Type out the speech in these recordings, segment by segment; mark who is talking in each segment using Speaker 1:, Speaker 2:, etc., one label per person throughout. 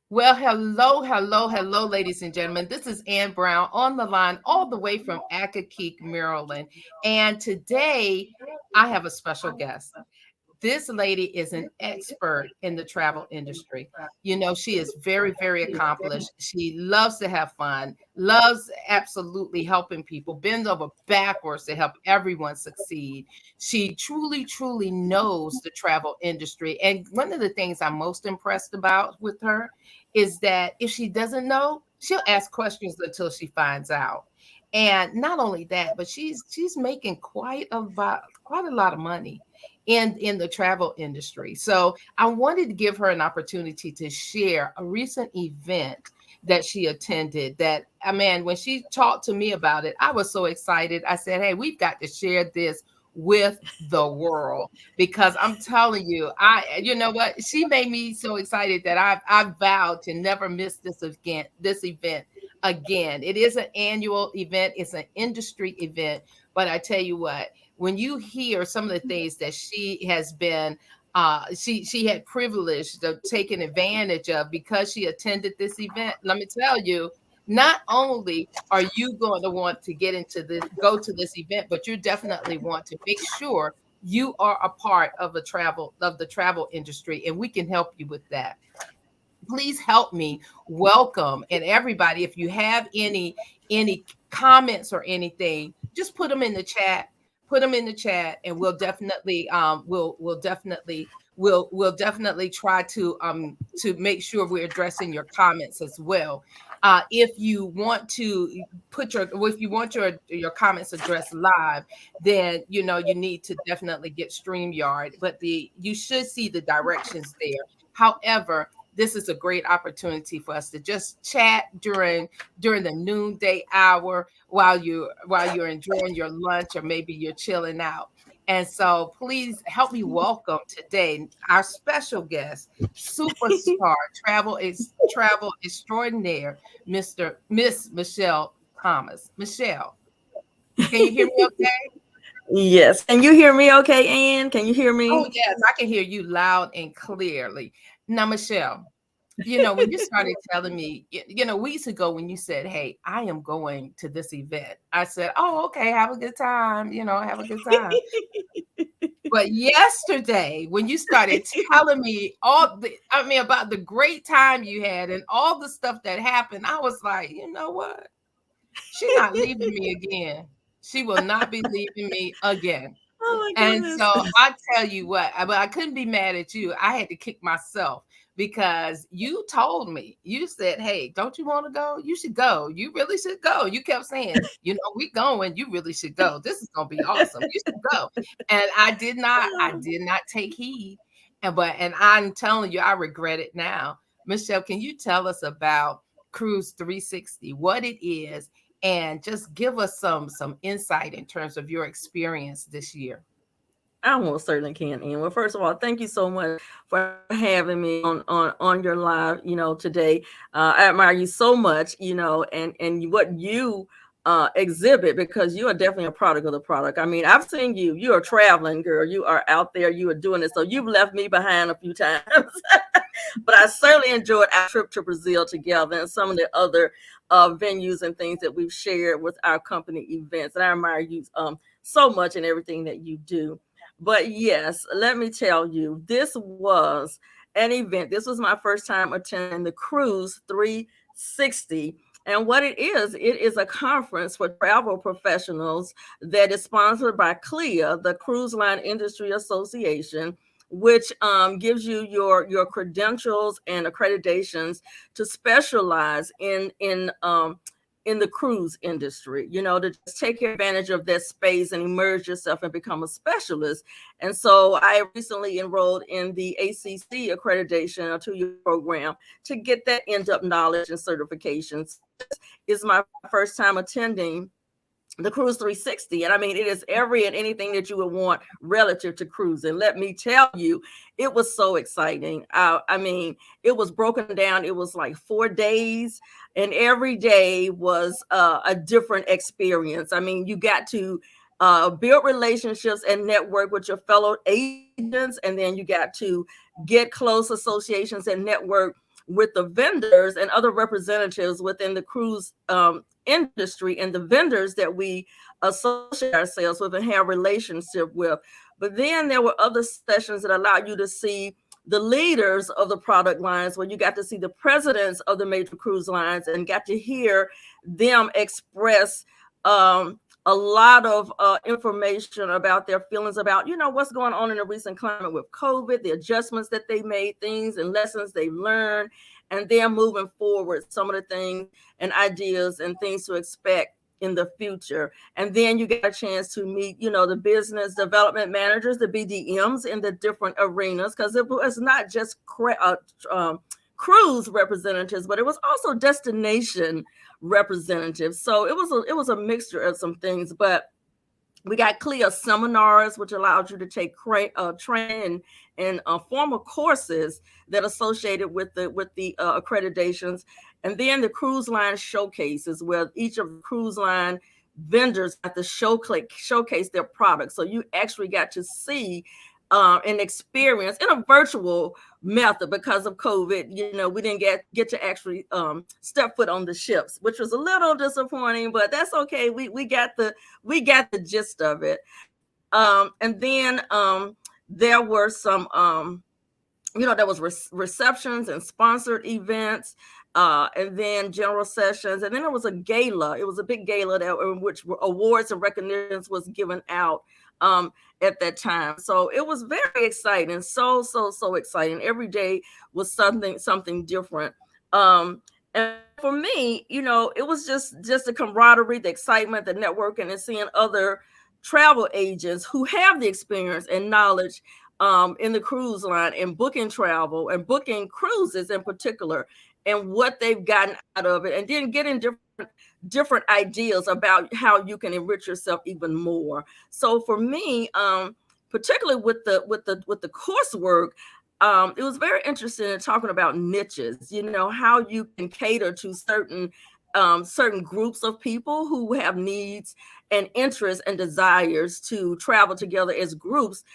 Speaker 1: Well, hello, ladies and gentlemen. This is Ann Brown on the line, all the way from Accokeek, Maryland. And today I have a special guest. This lady is an expert in the travel industry. You know, she is very, very accomplished. She loves to have fun, loves absolutely helping people, bends over backwards to help everyone succeed. She truly, truly knows the travel industry. And one of the things I'm most impressed about with her is that if she doesn't know, she'll ask questions until she finds out. And not only that, but she's making quite a lot of money in the travel industry. So I wanted to give her an opportunity to share a recent event that she attended that man, when she talked to me about it, I was so excited. I said, hey, we've got to share this with the world because I'm telling you, you know what, she made me so excited that I vowed to never miss this event again. It is an annual event, it's an industry event, but I tell you what, when you hear some of the things that she has been she had privileged of taking advantage of because she attended this event, let me tell you, not only are you going to want to go to this event, but you definitely want to make sure you are a part of the travel industry, and we can help you with that. Please help me welcome, and everybody, if you have any comments or anything, just put them in the chat, and we'll definitely try to make sure we're addressing your comments as well. If you want to if you want your comments addressed live, then you know you need to definitely get StreamYard, but the you should see the directions there. However, this is a great opportunity for us to just chat during the noonday hour while you're enjoying your lunch, or maybe you're chilling out. And so please help me welcome today our special guest, superstar travel extraordinaire, Miss Michelle Thomas. Michelle, can you hear me okay?
Speaker 2: Yes. Can you hear me okay, Ann? Can you hear
Speaker 1: Oh
Speaker 2: me?
Speaker 1: yes, I can hear you loud and clearly. Now, Michelle, you know, when you started telling me, weeks ago when you said, hey, I am going to this event, I said, oh, okay, have a good time, have a good time. But yesterday, when you started telling me about the great time you had and all the stuff that happened, I was like, you know what? She's not leaving me again. She will not be leaving me again.
Speaker 2: Oh my
Speaker 1: And
Speaker 2: goodness.
Speaker 1: so I tell you what, but I couldn't be mad at you. I had to kick myself because you told me, you said, hey, don't you want to go? You should go. You really should go. You kept saying, we going, you really should go. This is gonna be awesome. You should go. And I did not take heed. And I'm telling you, I regret it now. Michelle, can you tell us about Cruise 360, what it is, and just give us some insight in terms of your experience this year?
Speaker 2: I most certainly can, Ann. Well, first of all, thank you so much for having me on your live, today. I admire you so much, and what you exhibit, because you are definitely a product of the product. I mean, I've seen you. You're a traveling girl. You are out there. You are doing it. So you've left me behind a few times. But I certainly enjoyed our trip to Brazil together and some of the other venues and things that we've shared with our company events. And I admire you so much in everything that you do. But yes, let me tell you, this was an event. This was my first time attending the Cruise 360. And what it is a conference for travel professionals that is sponsored by CLIA, the Cruise Line Industry Association, which gives you your credentials and accreditations to specialize in the cruise industry, to just take advantage of that space and immerse yourself and become a specialist. And so I recently enrolled in the ACC accreditation, a 2-year program, to get that in-depth knowledge and certifications. Is my first time attending the Cruise 360. And I mean, it is every and anything that you would want relative to cruising. Let me tell you, it was so exciting. I mean, it was broken down. It was like 4 days, and every day was a different experience. I mean, you got to build relationships and network with your fellow agents, and then you got to get close associations and network with the vendors and other representatives within the cruise industry and the vendors that we associate ourselves with and have relationship with. But then there were other sessions that allowed you to see the leaders of the product lines, where you got to see the presidents of the major cruise lines and got to hear them express a lot of information about their feelings about, what's going on in the recent climate with COVID, the adjustments that they made, things and lessons they learned, and then moving forward, some of the things and ideas and things to expect in the future. And then you got a chance to meet, the business development managers, the BDMs in the different arenas, because it was not just cruise representatives, but it was also destination representatives. So it was a mixture of some things. But we got CLIA seminars, which allowed you to take training and formal courses that associated with the accreditations. And then the cruise line showcases, where each of the cruise line vendors got to showcase their products. So you actually got to see and experience in a virtual method because of COVID. We didn't get to actually step foot on the ships, which was a little disappointing, but that's okay. We got the gist of it. And then there were some there was receptions and sponsored events, and then general sessions, and then there was a gala. It was a big gala in which awards and recognitions was given out at that time. So it was very exciting, so exciting. Every day was something different. And for me, it was just the camaraderie, the excitement, the networking, and seeing other travel agents who have the experience and knowledge in the cruise line and booking travel and booking cruises in particular, and what they've gotten out of it, and then getting different ideas about how you can enrich yourself even more. So for me, particularly with the coursework, it was very interesting in talking about niches. How you can cater to certain groups of people who have needs and interests and desires to travel together as groups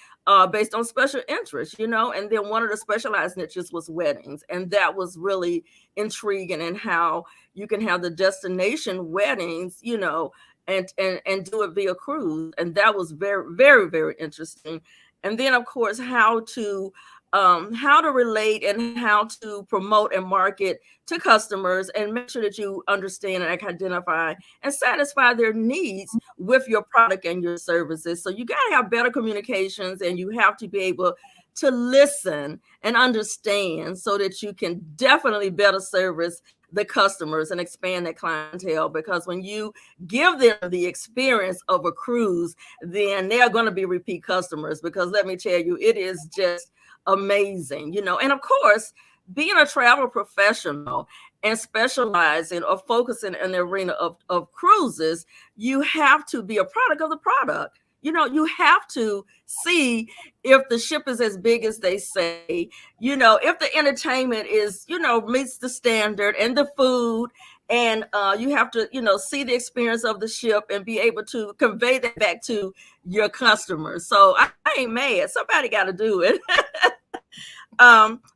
Speaker 2: based on special interests, and then one of the specialized niches was weddings. And that was really intriguing, and how you can have the destination weddings, and do it via cruise. And that was very, very, very interesting. And then, of course, how to relate and how to promote and market to customers, and make sure that you understand and identify and satisfy their needs with your product and your services. So you got to have better communications, and you have to be able to listen and understand, so that you can definitely better service the customers and expand that clientele. Because when you give them the experience of a cruise, then they're going to be repeat customers, because let me tell you, it is just amazing. And of course, being a travel professional and specializing or focusing in the arena of cruises, you have to be a product of the product. You have to see if the ship is as big as they say, if the entertainment is, meets the standard, and the food, and you have to, see the experience of the ship and be able to convey that back to your customers. So I ain't mad. Somebody got to do it.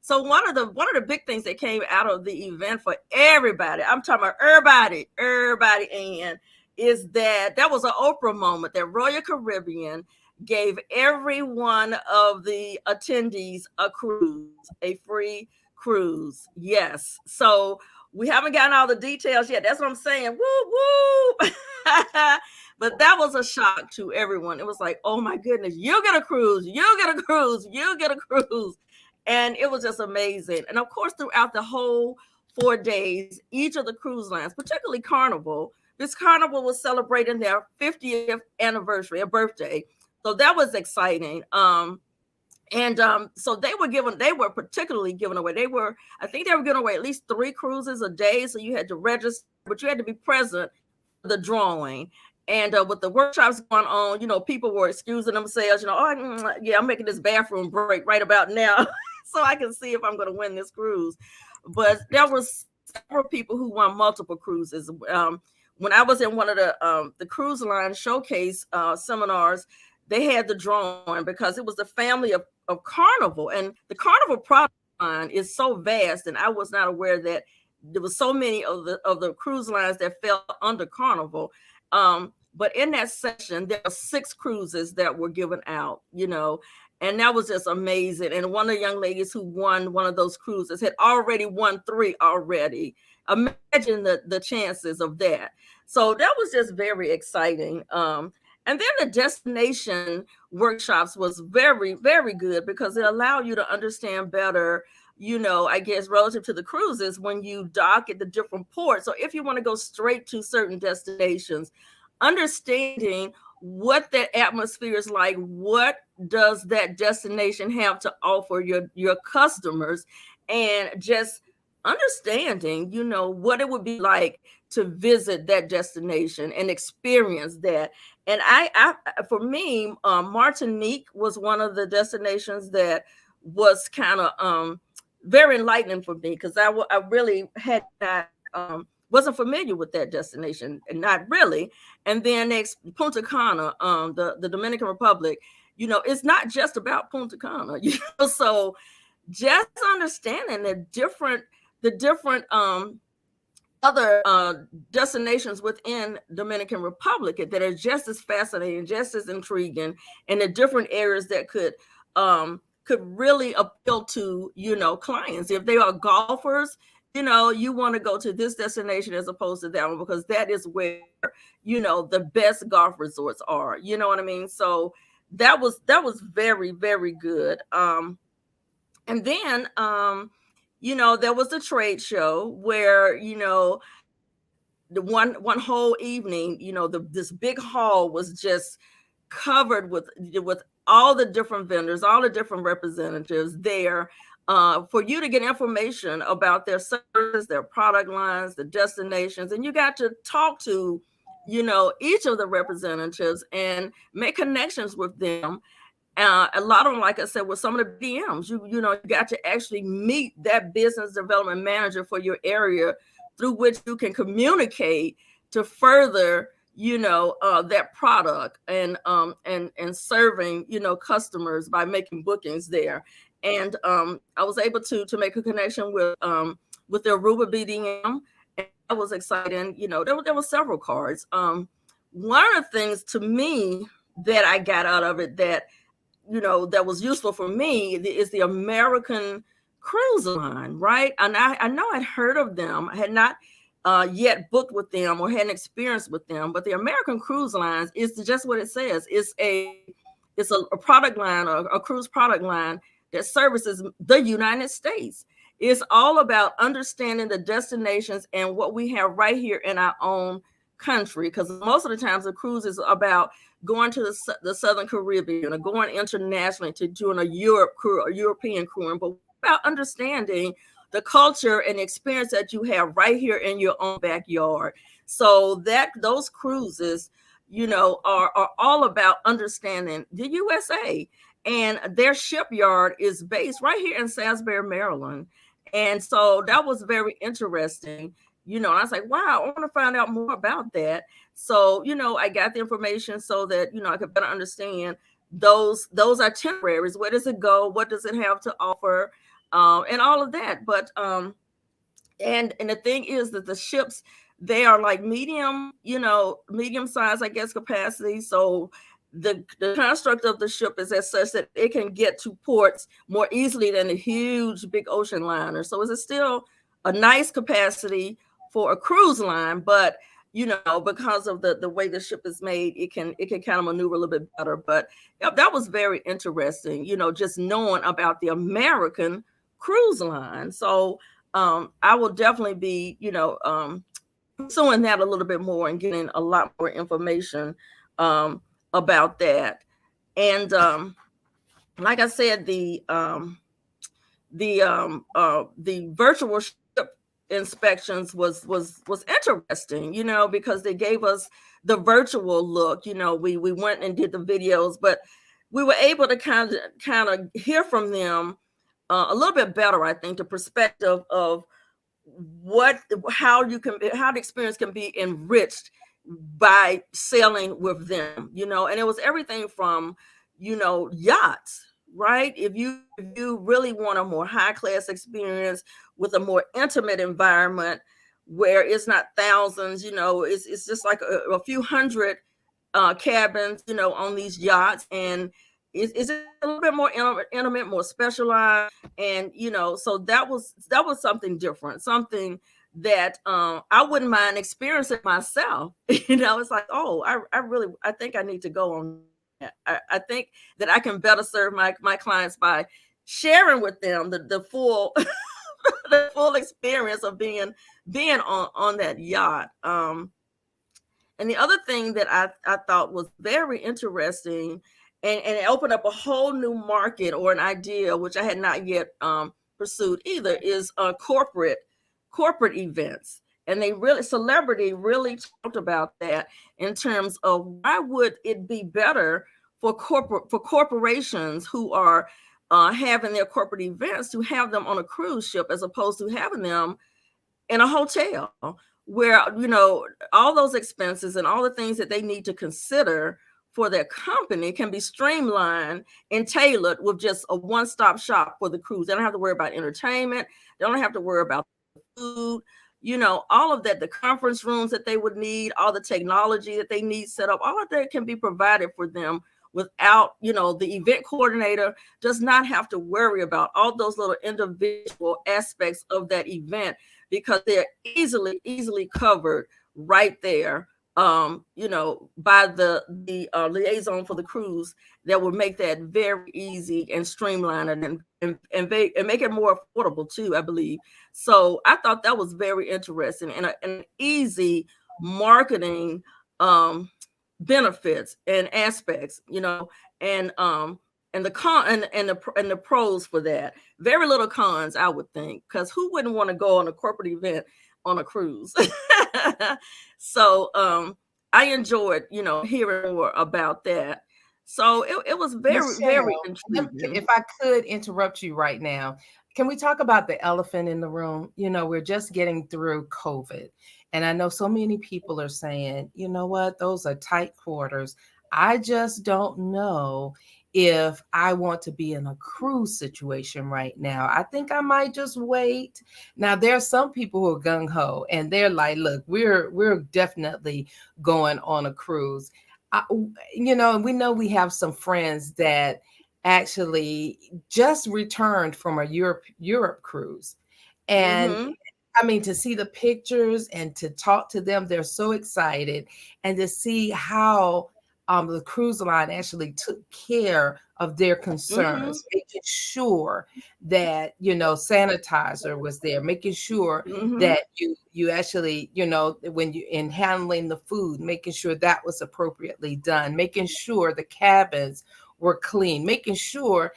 Speaker 2: So one of the big things that came out of the event for everybody, I'm talking about everybody, and is that was an Oprah moment, that Royal Caribbean gave every one of the attendees a cruise, a free cruise. Yes. So we haven't gotten all the details yet. That's what I'm saying. Woo, woo. But that was a shock to everyone. It was like, oh my goodness, you get a cruise, you get a cruise, you get a cruise. And it was just amazing. And of course, throughout the whole 4 days, each of the cruise lines, particularly Carnival, this Carnival was celebrating their 50th anniversary, a birthday. So that was exciting. So they were particularly giving away. I think they were giving away at least 3 cruises a day. So you had to register, but you had to be present for the drawing. And with the workshops going on, people were excusing themselves, I'm making this bathroom break right about now so I can see if I'm going to win this cruise. But there was several people who won multiple cruises. When I was in one of the cruise line showcase seminars, they had the drawing because it was the family of Carnival, and the Carnival product line is so vast, and I was not aware that there was so many of the cruise lines that fell under Carnival. But in that section, there were 6 cruises that were given out, and that was just amazing. And one of the young ladies who won one of those cruises had already won 3 already. Imagine the chances of that. So that was just very exciting. And then the destination workshops was very, very good because it allowed you to understand better, I guess, relative to the cruises when you dock at the different ports. So if you want to go straight to certain destinations, understanding what that atmosphere is like, what does that destination have to offer your customers, and just understanding, what it would be like to visit that destination and experience that. And I for me, Martinique was one of the destinations that was kind of very enlightening for me because I really had not wasn't familiar with that destination, and not really. And then next, Punta Cana, the Dominican Republic. It's not just about Punta Cana, so just understanding the different other destinations within Dominican Republic that are just as fascinating, just as intriguing, and the different areas that could really appeal to clients. If they are golfers, you want to go to this destination as opposed to that one, because that is where the best golf resorts are. You know what I mean? So that was very, very good. And then there was a trade show where the one whole evening, this big hall was just covered with all the different vendors, all the different representatives there, for you to get information about their services, their product lines, the destinations, and you got to talk to each of the representatives and make connections with them. A lot of them, like I said, with some of the BMs, you got to actually meet that business development manager for your area, through which you can communicate to further, that product and serving, customers by making bookings there. And I was able to make a connection with their Aruba BDM, and that was exciting. There were several cards. One of the things to me that I got out of it that was useful for me is the American Cruise Line, right? And I know I'd heard of them. I had not yet booked with them or had an experience with them, but the American Cruise Lines is just what it says. It's a product line, a cruise product line that services the United States. It's all about understanding the destinations and what we have right here in our own country, because most of the times the cruise is about going to the Southern Caribbean or going internationally to doing a European cruise, but about understanding the culture and experience that you have right here in your own backyard. So that those cruises, are all about understanding the USA, and their shipyard is based right here in Salisbury, Maryland. And so that was very interesting. And I was like, wow, I want to find out more about that. So, I got the information so that, I could better understand those itineraries. Where does it go? What does it have to offer? And all of that. But, and the thing is that the ships, they are like medium size, I guess, capacity. So the construct of the ship is as such that it can get to ports more easily than a huge, big ocean liner. So it's still a nice capacity for a cruise line, but because of the way the ship is made, it can kind of maneuver a little bit better. But that was very interesting, just knowing about the American Cruise Line. So I will definitely be, pursuing that a little bit more and getting a lot more information about that. And like I said, the virtual ship inspections was interesting, because they gave us the virtual look. We went and did the videos, but we were able to kind of hear from them a little bit better. I think the perspective of how the experience can be enriched by sailing with them, and it was everything from yachts, right? If you really want a more high class experience with a more intimate environment where it's not thousands, it's just like a few hundred cabins, on these yachts, and it's just a little bit more intimate, more specialized, and so that was something different, something that I wouldn't mind experiencing myself. It's like, oh, I think I need to go on that. I think that I can better serve my clients by sharing with them the full the full experience of being on that yacht. And the other thing that I thought was very interesting, and it opened up a whole new market or an idea which I had not yet pursued either, is corporate events. And celebrity really talked about that in terms of why would it be better for corporations who are having their corporate events to have them on a cruise ship as opposed to having them in a hotel, where all those expenses and all the things that they need to consider for their company can be streamlined and tailored with just a one-stop shop for the cruise. They don't have to worry about entertainment, they don't have to worry about the food, all of that, the conference rooms that they would need, all the technology that they need set up, all of that can be provided for them without, the event coordinator does not have to worry about all those little individual aspects of that event, because they're easily covered right there, by the liaison for the cruise, that would make that very easy and streamline it, and make it more affordable too, I believe. So I thought that was very interesting, and an easy marketing um, benefits and aspects, and the con and the pros for that. Very little cons, I would think, because who wouldn't want to go on a corporate event on a cruise? So I enjoyed, hearing more about that. So it was very
Speaker 1: Michelle, if
Speaker 2: intriguing.
Speaker 1: I could interrupt you right now, can we talk about the elephant in the room? We're just getting through COVID. And I know so many people are saying, you know what, those are tight quarters. I just don't know if I want to be in a cruise situation right now. I think I might just wait. Now there's some people who are gung ho and they're like, look, we're definitely going on a cruise. I, we know we have some friends that actually just returned from a Europe cruise. And
Speaker 2: Mm-hmm.
Speaker 1: I mean, to see the pictures and to talk to them, they're so excited. And to see how the cruise line actually took care of their
Speaker 2: Mm-hmm.
Speaker 1: concerns, making sure that, sanitizer was there, making sure
Speaker 2: Mm-hmm.
Speaker 1: that you actually, when you in handling the food, making sure that was appropriately done, making sure the cabins were clean, making sure,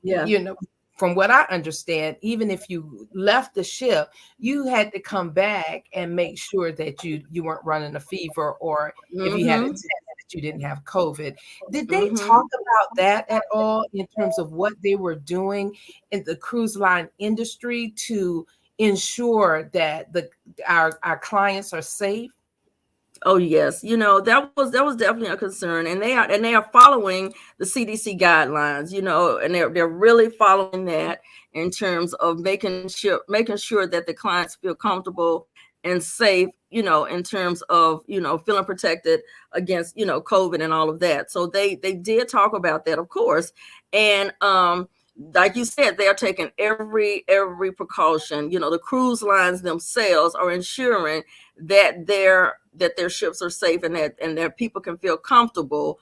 Speaker 2: Yeah.
Speaker 1: you know, from what I understand, even if you left the ship, you had to come back and make sure that you weren't running a fever, or if you had a
Speaker 2: Mm-hmm.
Speaker 1: test that you didn't have COVID. Did they talk
Speaker 2: Mm-hmm.
Speaker 1: about that at all in terms of what they were doing in the cruise line industry to ensure that our clients are safe?
Speaker 2: Oh yes, that was definitely a concern, and they are following the CDC guidelines, and they're really following that in terms of making sure that the clients feel comfortable and safe, in terms of feeling protected against COVID and all of that. So they did talk about that, of course, and like you said, they are taking every precaution. The cruise lines themselves are ensuring that their ships are safe, and that people can feel comfortable,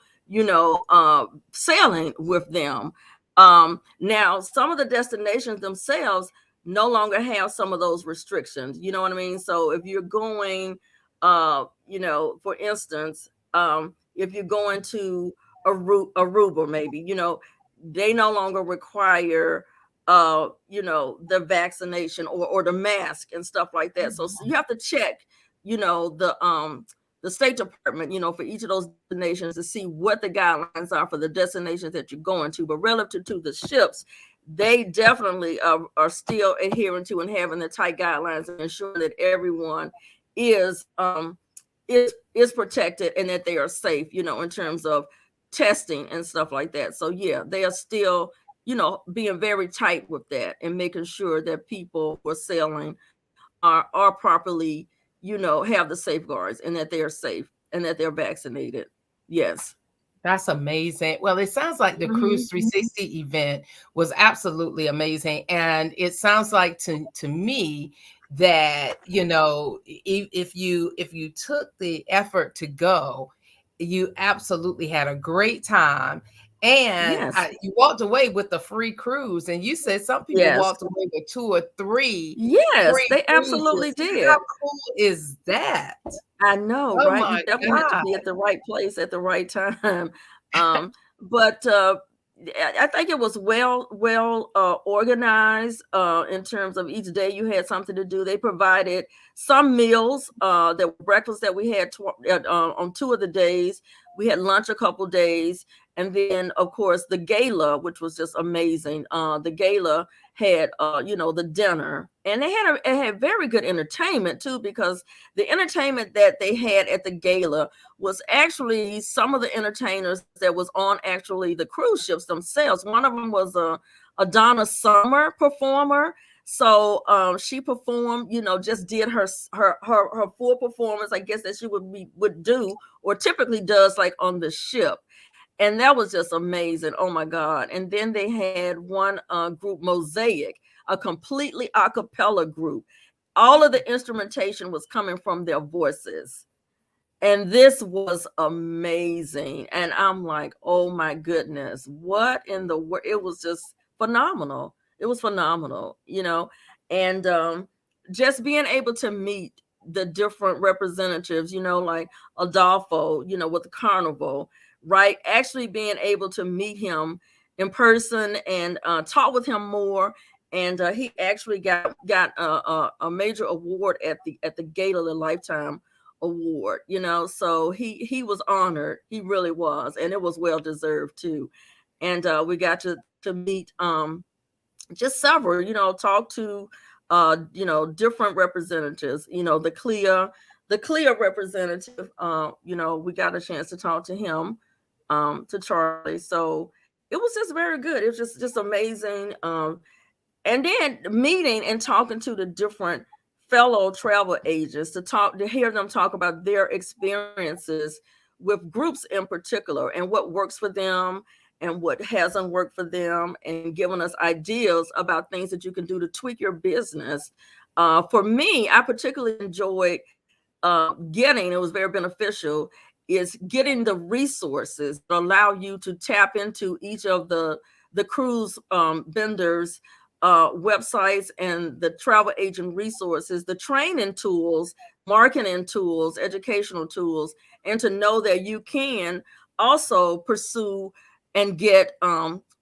Speaker 2: sailing with them. Now, some of the destinations themselves no longer have some of those restrictions. You know what I mean? So if you're going, for instance, if you're going to Aruba, maybe, they no longer require the vaccination or the mask and stuff like that. So you have to check, the State Department, for each of those destinations, to see what the guidelines are for the destinations that you're going to. But relative to the ships, they definitely are still adhering to and having the tight guidelines and ensuring that everyone is is protected and that they are safe, in terms of testing and stuff like that. So yeah, they are still being very tight with that and making sure that people who are sailing are properly, have the safeguards and that they are safe and that they're vaccinated. Yes.
Speaker 1: That's amazing. Well, it sounds like the
Speaker 2: Hmm.
Speaker 1: Cruise 360 event was absolutely amazing. And it sounds like to me that, if you took the effort to go, you absolutely had a great time. And
Speaker 2: Yes.
Speaker 1: you walked away with a free cruise. And you said some people
Speaker 2: Yes.
Speaker 1: walked away with two or three
Speaker 2: Yes,
Speaker 1: free
Speaker 2: they absolutely
Speaker 1: cruises. How
Speaker 2: did.
Speaker 1: cool is that?
Speaker 2: I know,
Speaker 1: Oh
Speaker 2: right? You
Speaker 1: my
Speaker 2: definitely had to
Speaker 1: God.
Speaker 2: be at the right place at the right time. But I think it was well organized in terms of each day you had something to do. They provided some meals that were breakfast that we had on 2 of the days. We had lunch a couple days, and then of course the gala, which was just amazing. The gala had the dinner, and it had very good entertainment too, because the entertainment that they had at the gala was actually some of the entertainers that was on actually the cruise ships themselves. One of them was a Donna Summer performer. So she performed, just did her full performance, I guess, that she would do or typically does like on the ship. And that was just amazing. Oh my God. And then they had one group, Mosaic, a completely a cappella group. All of the instrumentation was coming from their voices. And this was amazing. And I'm like, oh my goodness, what in the world? It was just phenomenal. It was phenomenal, and just being able to meet the different representatives, like Adolfo, with the carnival, right? Actually being able to meet him in person and talk with him more. And he actually got a major award at the Gala of the Lifetime award, so he was honored. He really was, and it was well deserved too. And we got to meet just several, talk to different representatives, the Clea representative. We got a chance to talk to him, to Charlie. So it was just very good. It was just amazing. And then meeting and talking to the different fellow travel agents, to hear them talk about their experiences with groups in particular and what works for them and what hasn't worked for them, and giving us ideas about things that you can do to tweak your business. For me, I particularly enjoyed getting, it was very beneficial, is getting the resources that allow you to tap into each of the cruise vendors websites and the travel agent resources, the training tools, marketing tools, educational tools, and to know that you can also pursue and get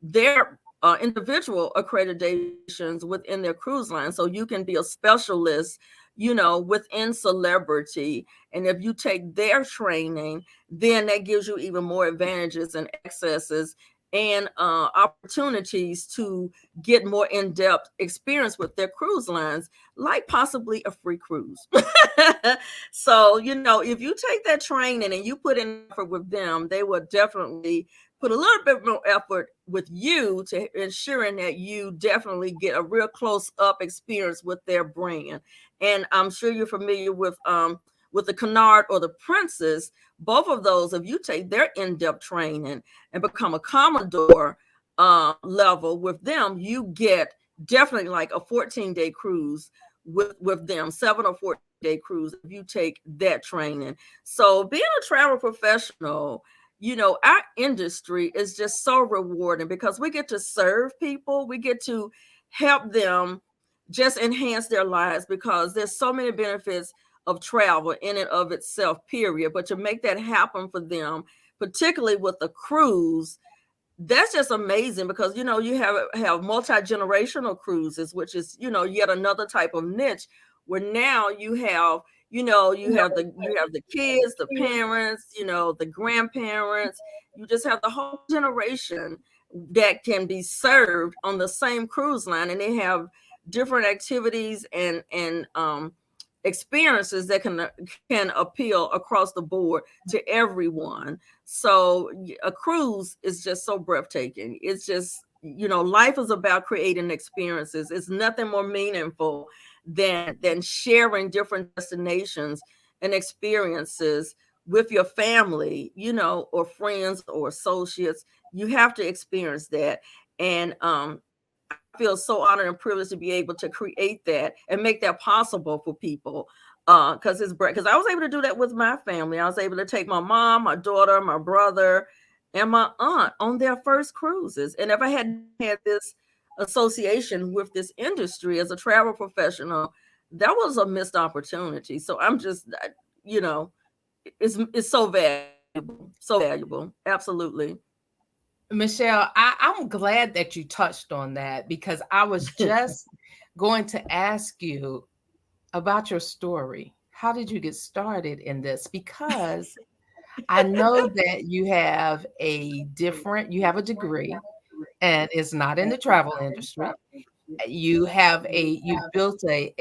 Speaker 2: their individual accreditations within their cruise line, so you can be a specialist, within celebrity. And if you take their training, then that gives you even more advantages and accesses and opportunities to get more in-depth experience with their cruise lines, like possibly a free cruise. So, if you take that training and you put in effort with them, they will definitely put a little bit more effort with you to ensuring that you definitely get a real close up experience with their brand. And I'm sure you're familiar with the Canard or the Princess. Both of those, if you take their in-depth training and become a Commodore level with them, you get definitely like a 14-day cruise with them, 7 or 14-day cruise if you take that training. So being a travel professional, our industry is just so rewarding because we get to serve people, we get to help them just enhance their lives, because there's so many benefits of travel in and of itself, period. But to make that happen for them, particularly with the cruise, that's just amazing, because you have multi-generational cruises, which is yet another type of niche, where now you have the kids, the parents, the grandparents. You just have the whole generation that can be served on the same cruise line, and they have different activities and experiences that can appeal across the board to everyone. So a cruise is just so breathtaking. It's just life is about creating experiences. It's nothing more meaningful than sharing different destinations and experiences with your family, or friends or associates. You have to experience that. And I feel so honored and privileged to be able to create that and make that possible for people. Because I was able to do that with my family. I was able to take my mom, my daughter, my brother, and my aunt on their first cruises. And if I hadn't had this association with this industry as a travel professional, that was a missed opportunity. So I'm just, you know, it's so valuable, so valuable. Absolutely.
Speaker 1: Michelle, I'm glad that you touched on that because I was just going to ask you about your story. How did you get started in this? Because I know that you have a degree and it's not in the travel industry. You've built a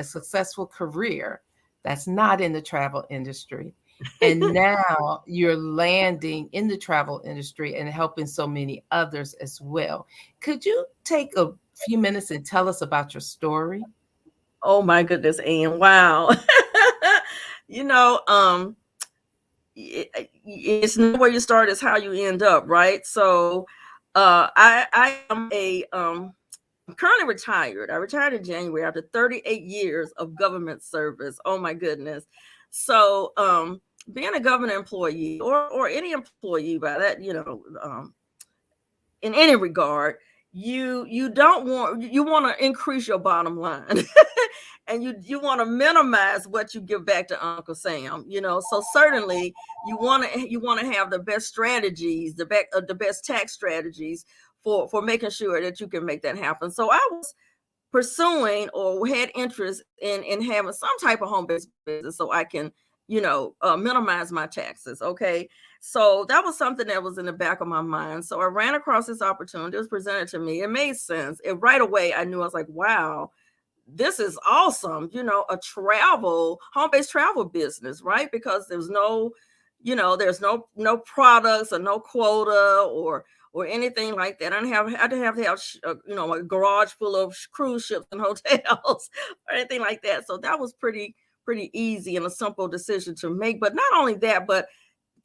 Speaker 1: successful career that's not in the travel industry. And now you're landing in the travel industry and helping so many others as well. Could you take a few minutes and tell us about your story?
Speaker 2: Oh my goodness, Anne. Wow. you know, um, it's not where you start, it's how you end up, right? So I am I'm currently retired. I retired in January after 38 years of government service. Oh my goodness. So being a government employee or any employee by that, in any regard, you don't want you want to increase your bottom line. And you want to minimize what you give back to Uncle Sam, so certainly you want to have the best strategies, the best tax strategies for making sure that you can make that happen. So I was pursuing or had interest in having some type of home-based business so I can minimize my taxes. Okay, so that was something that was in the back of my mind. So I ran across this opportunity. It was presented to me. It made sense. Right away I knew. I was like, wow, this is awesome. A home-based travel business, right? Because there's no products or no quota or anything like that. I didn't have to have a garage full of cruise ships and hotels or anything like that. So that was pretty easy and a simple decision to make. But not only that, but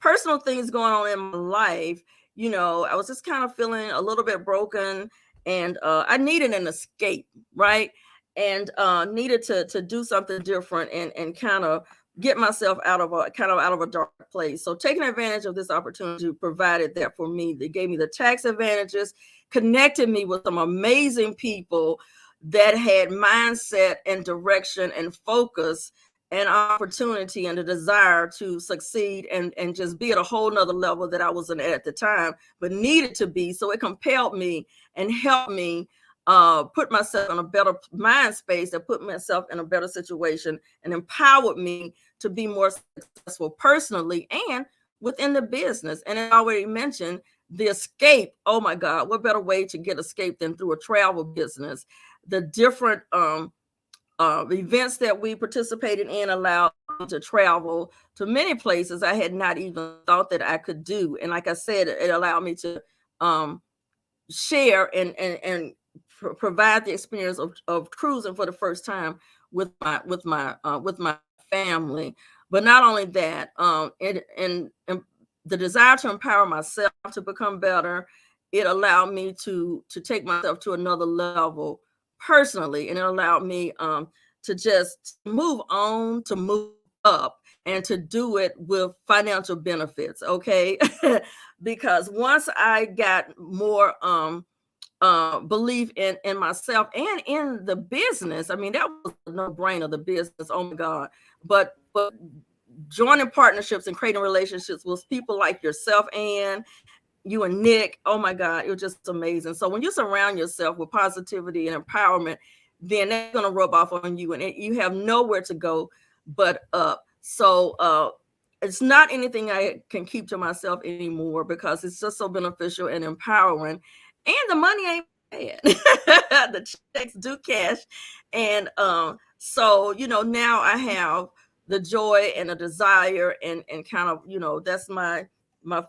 Speaker 2: personal things going on in my life. I was just kind of feeling a little bit broken, and I needed an escape, right? And needed to do something different and kind of get myself out of a dark place. So taking advantage of this opportunity provided that for me. They gave me the tax advantages, connected me with some amazing people that had mindset and direction and focus and opportunity and a desire to succeed and just be at a whole nother level that I wasn't at the time, but needed to be. So it compelled me and helped me put myself in a better mind space and put myself in a better situation and empowered me to be more successful personally and within the business. And I already mentioned the escape. Oh my God, what better way to get escape than through a travel business? The different events that we participated in allowed me to travel to many places I had not even thought that I could do. And like I said, it allowed me to um, share and provide the experience of cruising for the first time with my family. But not only that, and the desire to empower myself to become better, it allowed me to take myself to another level personally, and it allowed me to just move on, to move up, and to do it with financial benefits. Okay, because once I got more belief in myself and in the business. I mean, that was a no-brainer, the business. Oh my God. But joining partnerships and creating relationships with people like yourself and you and Nick, oh my God, it was just amazing. So when you surround yourself with positivity and empowerment, then that's going to rub off on you, and you have nowhere to go but up. So it's not anything I can keep to myself anymore because it's just so beneficial and empowering, and the money ain't bad. The checks do cash, and so now I have the joy and the desire, and kind of that's my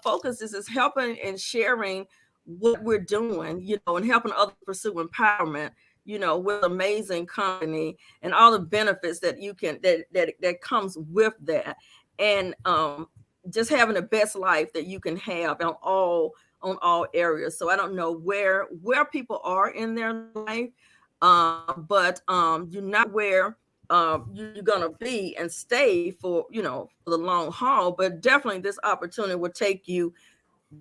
Speaker 2: focus is helping and sharing what we're doing, and helping others pursue empowerment, with amazing company and all the benefits that you can that comes with that. And just having the best life that you can have on all areas. So I don't know where people are in their life, but you're not where you're gonna be and stay for the long haul. But definitely, this opportunity will take you,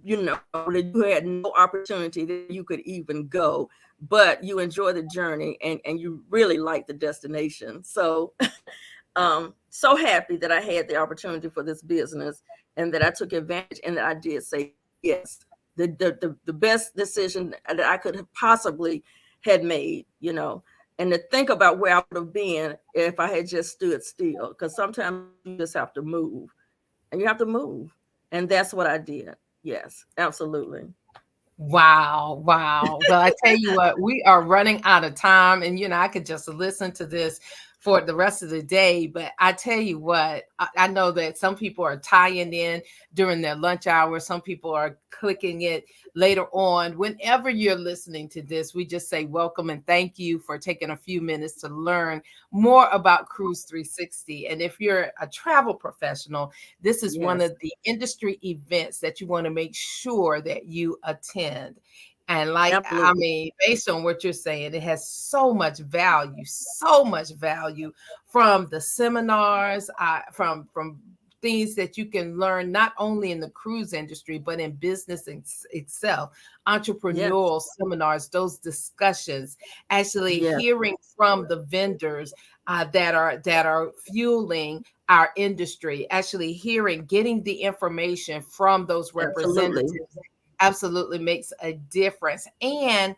Speaker 2: that you had no opportunity that you could even go, but you enjoy the journey, and you really like the destination. So so happy that I had the opportunity for this business, and that I took advantage, and that I did say yes. The best decision that I could have possibly had made, and to think about where I would have been if I had just stood still, because sometimes you just have to move, and you have to move. And that's what I did. Yes, absolutely.
Speaker 1: Wow, wow. Well, I tell you what, we are running out of time, and I could just listen to this for the rest of the day. But I tell you what, I know that some people are tying in during their lunch hour, some people are clicking it later on. Whenever you're listening to this, we just say welcome and thank you for taking a few minutes to learn more about Cruise 360. And if you're a travel professional, this is one
Speaker 2: Yes,
Speaker 1: of the industry events that you want to make sure that you attend. And like, I
Speaker 2: absolutely.
Speaker 1: mean, based on what you're saying, it has so much value from the seminars, from things that you can learn not only in the cruise industry but in business itself,
Speaker 2: Yes,
Speaker 1: entrepreneurial seminars, those discussions, actually
Speaker 2: yes,
Speaker 1: hearing from the vendors that are fueling our industry, actually hearing, getting the information from those
Speaker 2: absolutely.
Speaker 1: representatives absolutely makes a difference. And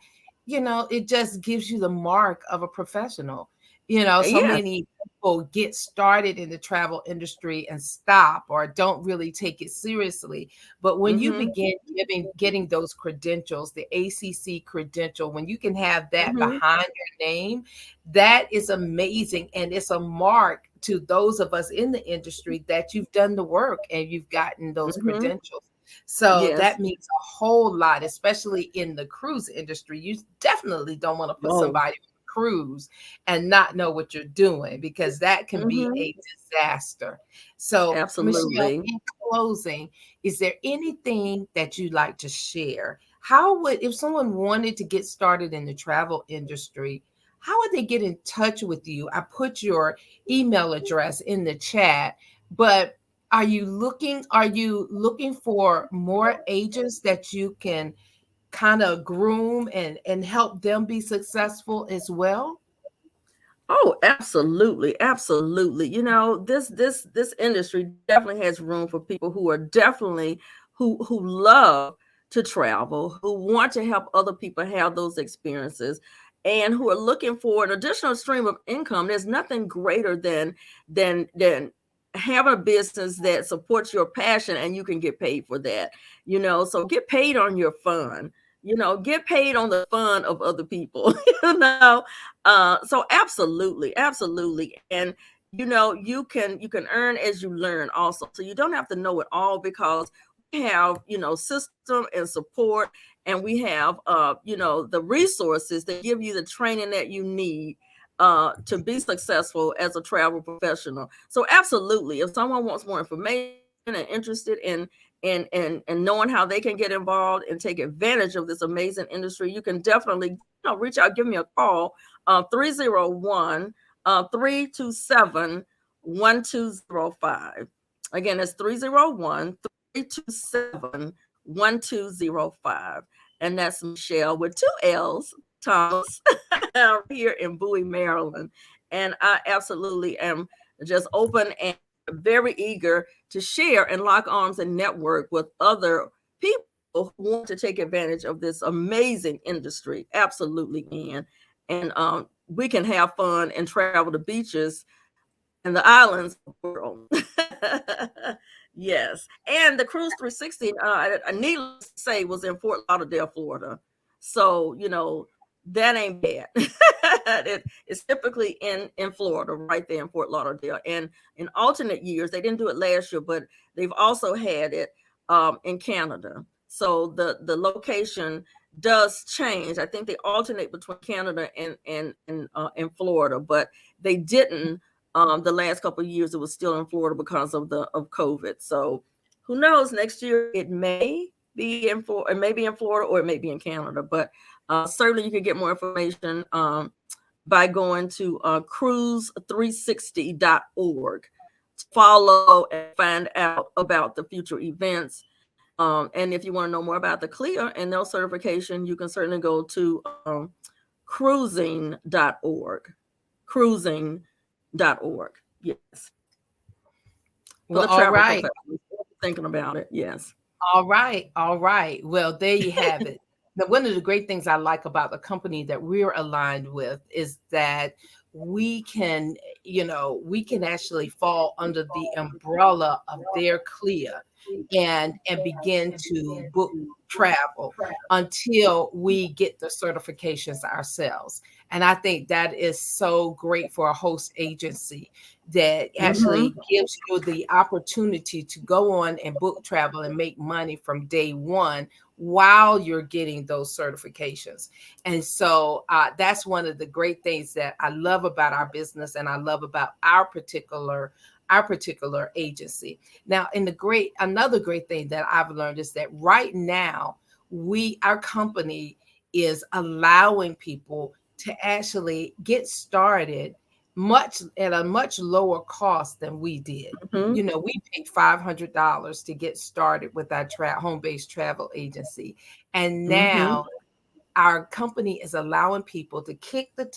Speaker 1: it just gives you the mark of a professional. So
Speaker 2: Yes.
Speaker 1: many people get started in the travel industry and stop or don't really take it seriously. But when you
Speaker 2: Mm-hmm.
Speaker 1: begin getting those credentials, the ACC credential, when you can have that
Speaker 2: Mm-hmm.
Speaker 1: behind your name, that is amazing. And it's a mark to those of us in the industry that you've done the work and you've gotten those
Speaker 2: Mm-hmm.
Speaker 1: credentials. So
Speaker 2: Yes.
Speaker 1: that means a whole lot, especially in the cruise industry. You definitely don't want to put
Speaker 2: Oh.
Speaker 1: somebody on a cruise and not know what you're doing, because that can be
Speaker 2: Mm-hmm.
Speaker 1: a disaster. So, Michelle,
Speaker 2: Absolutely.
Speaker 1: in closing, is there anything that you'd like to share? How would, if someone wanted to get started in the travel industry, how would they get in touch with you? I put your email address in the chat, but are you looking for more agents that you can kind of groom and help them be successful as well?
Speaker 2: Oh, absolutely, absolutely. This industry definitely has room for people who are definitely who love to travel, who want to help other people have those experiences, and who are looking for an additional stream of income. There's nothing greater than having a business that supports your passion, and you can get paid for that. So get paid on your fun. Get paid on the fun of other people. So absolutely, absolutely. And you can earn as you learn also. So you don't have to know it all, because we have, system and support, and we have the resources that give you the training that you need to be successful as a travel professional. So absolutely, if someone wants more information and interested in knowing how they can get involved and take advantage of this amazing industry, you can definitely reach out, give me a call, 301 327 1205. Again, it's 301 327 1205. And that's Michelle with two L's, Thomas, here in Bowie, Maryland. And I absolutely am just open and very eager to share and lock arms and network with other people who want to take advantage of this amazing industry. Absolutely, and we can have fun and travel the beaches and the islands of the world. Yes, and the Cruise 360, needless to say, was in Fort Lauderdale, Florida. So that ain't bad. It's typically in Florida, right there in Fort Lauderdale. And in alternate years, they didn't do it last year, but they've also had it in Canada. So the location does change. I think they alternate between Canada and Florida, but they didn't the last couple of years. It was still in Florida because of COVID. So who knows? Next year it may be in Florida, it may be in Florida, or it may be in Canada. But certainly you can get more information by going to cruise360.org to follow and find out about the future events. And if you want to know more about the CLIA and their certification, you can certainly go to cruising.org. Cruising.org. Yes. For
Speaker 1: Well,
Speaker 2: the
Speaker 1: all
Speaker 2: travel
Speaker 1: right.
Speaker 2: professionals thinking about it. Yes.
Speaker 1: All right. All right. Well, there you have it. Now, one of the great things I like about the company that we're aligned with is that we can, we can actually fall under the umbrella of their CLIA and begin to book travel until we get the certifications ourselves. And I think that is so great for a host agency that
Speaker 2: Mm-hmm.
Speaker 1: actually gives you the opportunity to go on and book travel and make money from day one while you're getting those certifications. And so that's one of the great things that I love about our business and I love about our particular agency. Now, another great thing that I've learned is that right now our company is allowing people to actually get started much at a much lower cost than we did.
Speaker 2: Mm-hmm.
Speaker 1: We paid $500 to get started with our home-based travel agency. And
Speaker 2: Mm-hmm.
Speaker 1: now our company is allowing people to kick the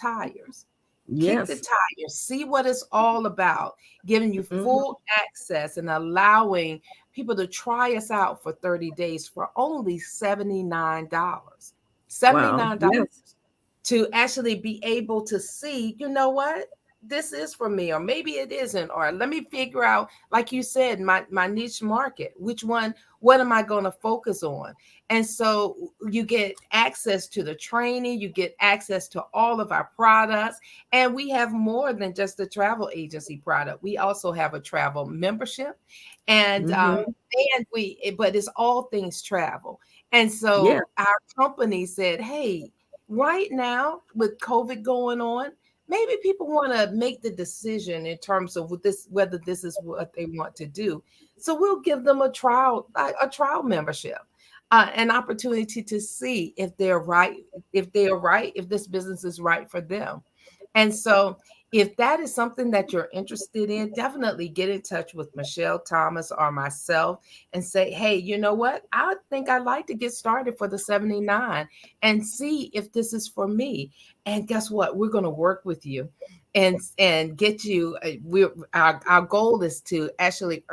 Speaker 2: Yes.
Speaker 1: tires, see what it's all about, giving you
Speaker 2: Mm-hmm.
Speaker 1: full access and allowing people to try us out for 30 days for only $79.
Speaker 2: Wow.
Speaker 1: $79
Speaker 2: Yes.
Speaker 1: to actually be able to see, you know what, this is for me, or maybe it isn't, or let me figure out, like you said, my niche market, which one, what am I going to focus on? And so you get access to the training, you get access to all of our products, and we have more than just the travel agency product. We also have a travel membership, and
Speaker 2: Mm-hmm.
Speaker 1: but it's all things travel. And
Speaker 2: Yeah.
Speaker 1: so our company said, hey, right now with COVID going on, maybe people want to make the decision in terms of whether this is what they want to do. So we'll give them a trial membership, an opportunity to see if this business is right for them. And so if that is something that you're interested in, definitely get in touch with Michelle Thomas or myself and say, hey, you know what? I think I'd like to get started for the 79 and see if this is for me. And guess what? We're going to work with you and get you our goal is to actually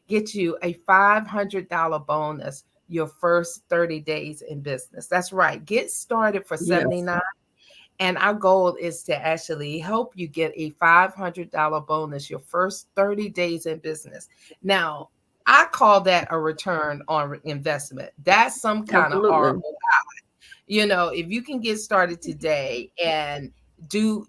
Speaker 1: get you a $500 bonus your first 30 days in business. That's right. Get started for
Speaker 2: Yes.
Speaker 1: 79, and our goal is to actually help you get a $500 bonus your first 30 days in business. Now, I call that a return on investment. That's some kind of
Speaker 2: Absolutely.
Speaker 1: ROI. If you can get started today and do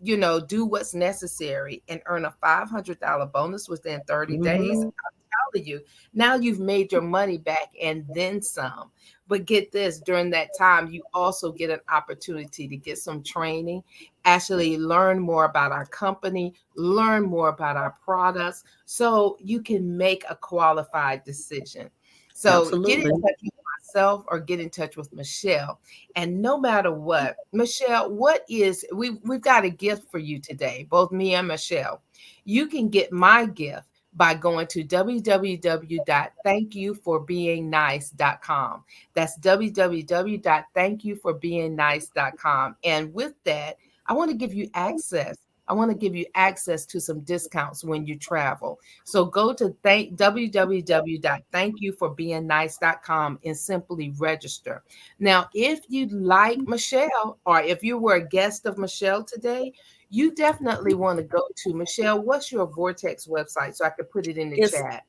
Speaker 1: what's necessary and earn a $500 bonus within 30 days,
Speaker 2: Mm-hmm.
Speaker 1: I'm telling you, now you've made your money back and then some. But get this, during that time, you also get an opportunity to get some training, actually learn more about our company, learn more about our products, so you can make a qualified decision. So get in
Speaker 2: Absolutely.
Speaker 1: touch with myself or get in touch with Michelle. And no matter what, Michelle, we've got a gift for you today, both me and Michelle. You can get my gift by going to www.thankyouforbeingnice.com. That's www.thankyouforbeingnice.com. And with that, I want to give you access. I want to give you access to some discounts when you travel. So go to www.thankyouforbeingnice.com and simply register. Now, if you like Michelle, or if you were a guest of Michelle today, you definitely want to go to Michelle. What's your Vortex website so I could put it in the
Speaker 2: It's
Speaker 1: chat?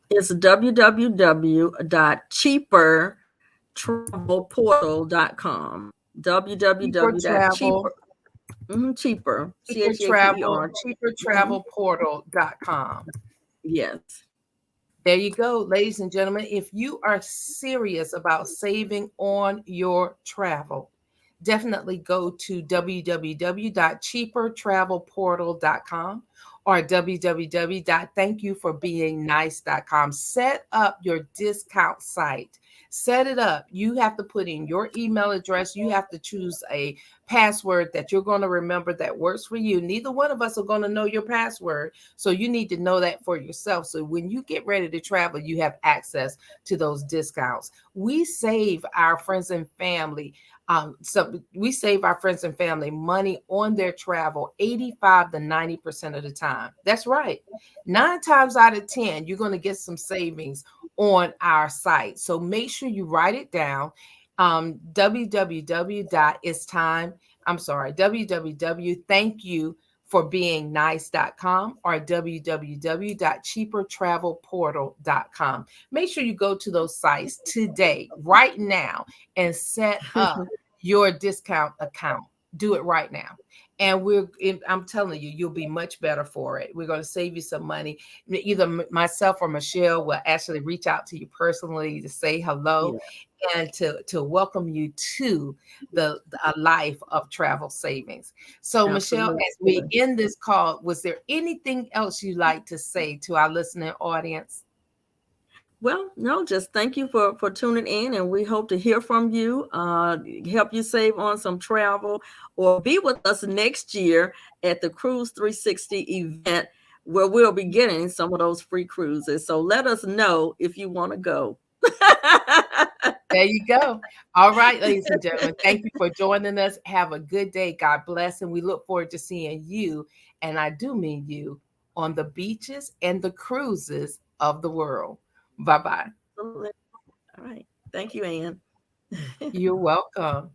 Speaker 2: it's www.cheapertravelportal.com.
Speaker 1: Cheaper
Speaker 2: www.cheaper
Speaker 1: Travel,
Speaker 2: cheaper,
Speaker 1: Cheaper
Speaker 2: CHEAPER.
Speaker 1: Travel,
Speaker 2: Mhm.
Speaker 1: cheapertravelportal.com.
Speaker 2: Yes.
Speaker 1: There you go, ladies and gentlemen. If you are serious about saving on your travel, definitely go to www.cheapertravelportal.com or www.thankyouforbeingnice.com. Set up your discount site. Set it up. You have to put in your email address. You have to choose a password that you're going to remember that works for you. Neither one of us are going to know your password. So you need to know that for yourself. So when you get ready to travel, you have access to those discounts. We save our friends and family. So we save our friends and family money on their travel 85 to 90% of the time. That's right. 9 times out of 10, you're going to get some savings on our site. So make sure you write it down. www. I'm sorry, www. Thank you for being nice.com or www.cheapertravelportal.com. Make sure you go to those sites today, right now, and set up your discount account. Do it right now. And I'm telling you, you'll be much better for it. We're going to save you some money. Either myself or Michelle will actually reach out to you personally to say hello
Speaker 2: Yeah,
Speaker 1: and to welcome you to a life of travel savings. So, Michelle, as we
Speaker 2: absolutely.
Speaker 1: end this call, was there anything else you'd like to say to our listening audience?
Speaker 2: Well, no, just thank you for tuning in, and we hope to hear from you, help you save on some travel, or be with us next year at the Cruise 360 event where we'll be getting some of those free cruises. So let us know if you want to go.
Speaker 1: There you go. All right, ladies and gentlemen, thank you for joining us. Have a good day. God bless. And we look forward to seeing you, and I do mean you, on the beaches and the cruises of the world. Bye bye.
Speaker 2: Absolutely. All right. Thank you, Anne.
Speaker 1: You're welcome.